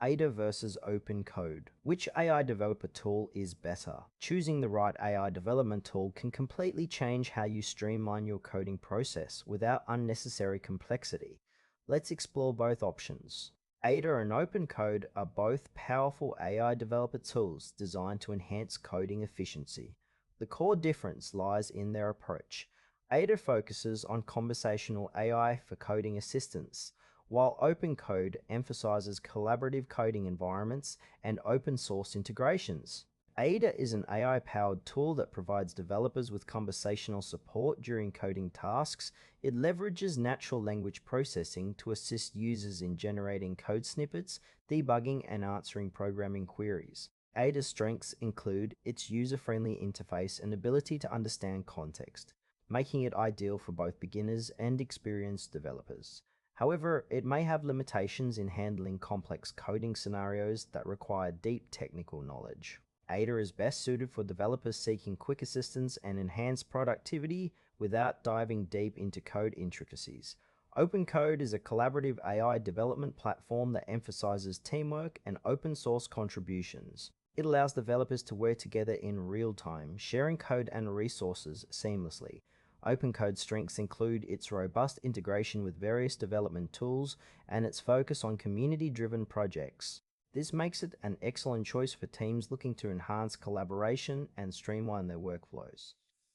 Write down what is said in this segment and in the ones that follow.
Ada versus OpenCode. Which AI developer tool is better? Choosing the right AI development tool can completely change how you streamline your coding process without unnecessary complexity. Let's explore both options. Ada and OpenCode are both powerful AI developer tools designed to enhance coding efficiency. The core difference lies in their approach. Ada focuses on conversational AI for coding assistance, while OpenCode emphasizes collaborative coding environments and open source integrations. Ada is an AI-powered tool that provides developers with conversational support during coding tasks. It leverages natural language processing to assist users in generating code snippets, debugging, and answering programming queries. Ada's strengths include its user-friendly interface and ability to understand context, making it ideal for both beginners and experienced developers. However, it may have limitations in handling complex coding scenarios that require deep technical knowledge. Ada is best suited for developers seeking quick assistance and enhanced productivity without diving deep into code intricacies. OpenCode is a collaborative AI development platform that emphasizes teamwork and open source contributions. It allows developers to work together in real time, sharing code and resources seamlessly. OpenCode's strengths include its robust integration with various development tools and its focus on community-driven projects. This makes it an excellent choice for teams looking to enhance collaboration and streamline their workflows.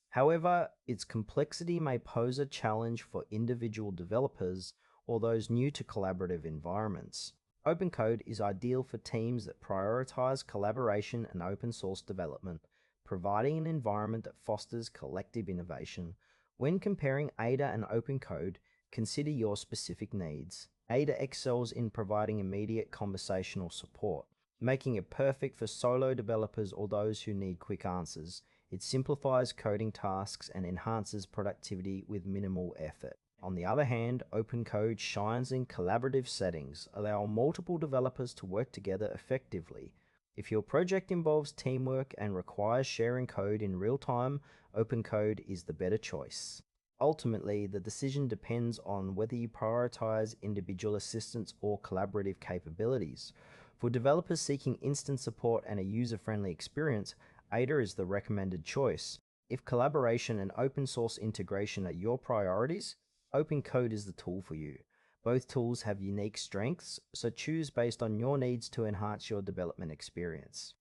However, its complexity may pose a challenge for individual developers or those new to collaborative environments. OpenCode is ideal for teams that prioritize collaboration and open source development, providing an environment that fosters collective innovation. When comparing Ada and OpenCode, consider your specific needs. Ada excels in providing immediate conversational support, making it perfect for solo developers or those who need quick answers. It simplifies coding tasks and enhances productivity with minimal effort. On the other hand, OpenCode shines in collaborative settings, allowing multiple developers to work together effectively. If your project involves teamwork and requires sharing code in real time, OpenCode is the better choice. Ultimately, the decision depends on whether you prioritize individual assistance or collaborative capabilities. For developers seeking instant support and a user-friendly experience, Ada is the recommended choice. If collaboration and open source integration are your priorities, OpenCode is the tool for you. Both tools have unique strengths, so choose based on your needs to enhance your development experience.